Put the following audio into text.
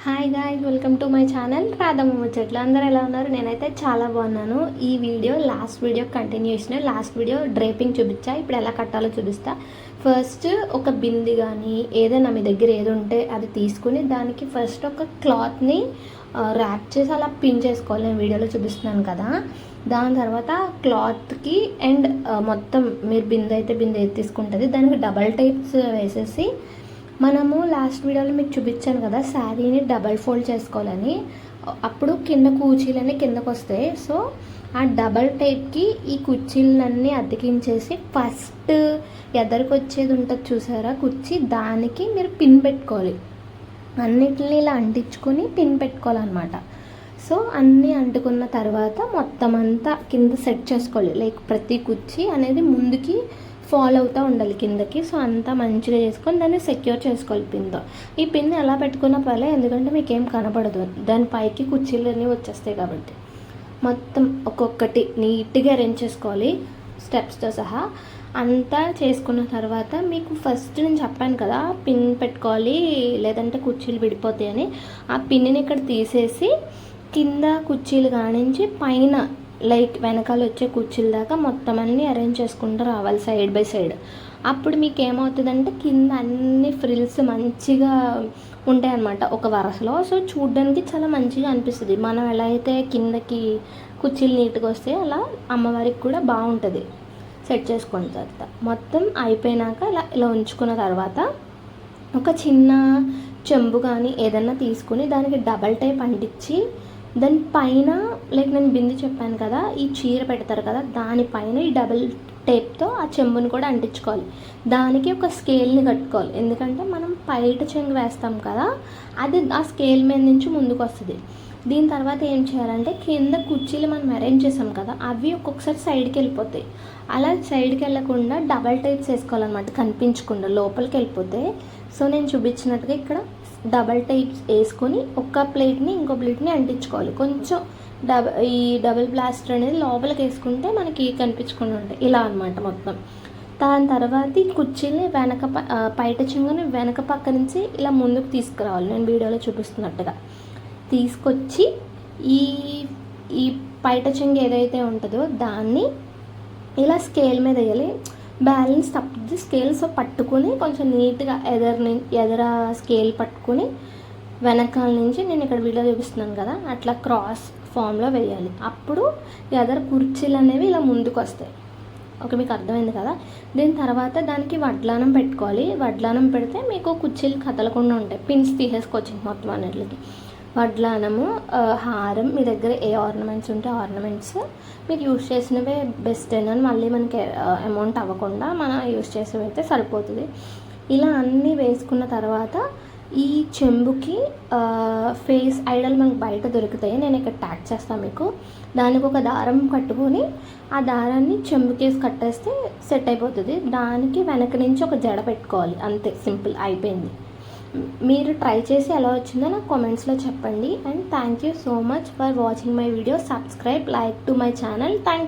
Hi guys, welcome to my channel Radhamma ముచ్చట్లు. అందరూ ఎలా ఉన్నారు? నేనైతే చాలా బాగున్నాను. ఈ video last video continuation. Last video draping చూపించా, ఇప్పుడు ఎలా కట్టాలో చూపిస్తా. ఫస్ట్ ఒక బింది కానీ ఏదైనా మీ దగ్గర ఏది ఉంటే అది తీసుకుని దానికి ఫస్ట్ ఒక క్లాత్ని ర్యాప్ చేసి అలా పిన్ చేసుకోవాలి. నేను వీడియోలో చూపిస్తున్నాను కదా. దాని తర్వాత క్లాత్కి అండ్ మొత్తం మీరు బిందె అయితే బిందె తీసుకుంటుంది, దానికి డబల్ టైప్స్ వేసేసి మనము లాస్ట్ వీడియోలో మీకు చూపించాను కదా శారీని డబల్ ఫోల్డ్ చేసుకోవాలని. అప్పుడు కింద కుర్చీలన్నీ కిందకు వస్తాయి. సో ఆ డబల్ టైప్కి ఈ కుర్చీలన్నీ అతికించేసి ఫస్ట్ ఎదరికి వచ్చేది ఉంటుంది చూసారా కుర్చీ, దానికి మీరు పిన్ పెట్టుకోవాలి. అన్నిటిని ఇలా అంటించుకొని పిన్ పెట్టుకోవాలన్నమాట. సో అన్నీ అంటుకున్న తర్వాత మొత్తం అంతా కింద సెట్ చేసుకోవాలి. లైక్ ప్రతి కుర్చీ అనేది ముందుకి ఫాలో అవుతూ ఉండాలి కిందకి. సో అంతా మంచిగా చేసుకొని దాన్ని సెక్యూర్ చేసుకోవాలి పిన్తో. ఈ పిన్ ఎలా పెట్టుకున్నా పర్లేదు, ఎందుకంటే మీకు ఏం కనపడదు, దాని పైకి కుర్చీలన్నీ వచ్చేస్తాయి కాబట్టి. మొత్తం ఒక్కొక్కటి నీట్గా అరేంజ్ చేసుకోవాలి స్టెప్స్తో సహా. అంతా చేసుకున్న తర్వాత మీకు ఫస్ట్ నేను చెప్పాను కదా పిన్ పెట్టుకోవాలి లేదంటే కుర్చీలు విడిపోతాయని. ఆ పిన్ని ఇక్కడ తీసేసి కింద కుర్చీలు కానించి పైన లైక్ వెనకాల వచ్చే కుర్చీల దాకా మొత్తం అన్నీ అరేంజ్ చేసుకుంటూ రావాలి సైడ్ బై సైడ్. అప్పుడు మీకు ఏమవుతుందంటే కింద అన్ని ఫ్రిల్స్ మంచిగా ఉంటాయి అన్నమాట ఒక వరుసలో. సో చూడడానికి చాలా మంచిగా అనిపిస్తుంది. మనం ఎలా అయితే కిందకి కుర్చీలు నీట్గా వస్తాయి అలా అమ్మవారికి కూడా బాగుంటుంది. సెట్ చేసుకున్న తర్వాత మొత్తం అయిపోయినాక ఇలా ఉంచుకున్న తర్వాత ఒక చిన్న చెంబు కానీ ఏదన్నా తీసుకుని దానికి డబల్ టైప్ అంటించి దాని పైన లైక్ నేను బింది చెప్పాను కదా ఈ చీర పెడతారు కదా దానిపైన ఈ డబుల్ టేప్తో ఆ చెంబుని కూడా అంటించుకోవాలి. దానికి ఒక స్కేల్ని కట్టుకోవాలి, ఎందుకంటే మనం పైట చెంగు వేస్తాం కదా అది ఆ స్కేల్ మీద నుంచి ముందుకు వస్తుంది. దీని తర్వాత ఏం చేయాలంటే కింద కుర్చీలు మనం అరేంజ్ చేసాం కదా అవి ఒక్కొక్కసారి సైడ్కి వెళ్ళిపోతాయి. అలా సైడ్కి వెళ్ళకుండా డబల్ టైప్స్ వేసుకోవాలన్నమాట, కనిపించకుండా లోపలికి వెళ్ళిపోతే. సో నేను చూపించినట్టుగా ఇక్కడ డబల్ టైప్స్ వేసుకొని ఒక్క ప్లేట్ని ఇంకో ప్లేట్ని అంటించుకోవాలి. కొంచెం ఈ డబుల్ ప్లాస్టర్ అనేది లోపలికి వేసుకుంటే మనకి కనిపించకుండా ఉంటాయి ఇలా అనమాట మొత్తం. దాని తర్వాత ఈ కుర్చీని పైట చెంగుని వెనక పక్క నుంచి ఇలా ముందుకు తీసుకురావాలి. నేను వీడియోలో చూపిస్తున్నట్టుగా తీసుకొచ్చి ఈ పైట చెంగు ఏదైతే ఉంటుందో దాన్ని ఇలా స్కేల్ మీద వేయాలి. Balance తప్పుద్ది scale. సో పట్టుకుని కొంచెం నీట్గా ఎదర స్కేల్ పట్టుకుని వెనకాల నుంచి నేను ఇక్కడ వీడియో చూపిస్తున్నాను కదా అట్లా క్రాస్ ఫామ్లో వేయాలి. అప్పుడు ఎదర కుర్చీలు అనేవి ఇలా ముందుకు వస్తాయి. ఓకే, మీకు అర్థమైంది కదా. దీని తర్వాత దానికి వడ్లానం పెట్టుకోవాలి. వడ్లానం పెడితే మీకు కుర్చీలు కదలకుండా ఉంటాయి. పిన్స్ తీసేసుకోవచ్చు మొత్తం అన్నిటికి. వడ్లానము, హారం, మీ దగ్గర ఏ ఆర్నమెంట్స్ ఉంటే ఆర్నమెంట్స్ మీరు యూజ్ చేసినవే బెస్ట్ అని మళ్ళీ మనకి అమౌంట్ అవ్వకుండా మనం యూజ్ చేసేవి అయితే సరిపోతుంది. ఇలా అన్నీ వేసుకున్న తర్వాత ఈ చెంబుకి ఫేస్ ఐడల్ మనకు బయట దొరుకుతాయి, నేను ఇక్కడ ట్యాగ్ చేస్తాను మీకు. దానికి ఒక దారం కట్టుకొని ఆ దారాన్ని చెంబుకేసి కట్టేస్తే సెట్ అయిపోతుంది. దానికి వెనక నుంచి ఒక జడ పెట్టుకోవాలి, అంతే, సింపుల్, అయిపోయింది. మీరు ట్రై చేసి ఎలా వచ్చిందో నాకు కామెంట్స్లో చెప్పండి. And thank you so much for watching my video. Subscribe, like to my channel. Thank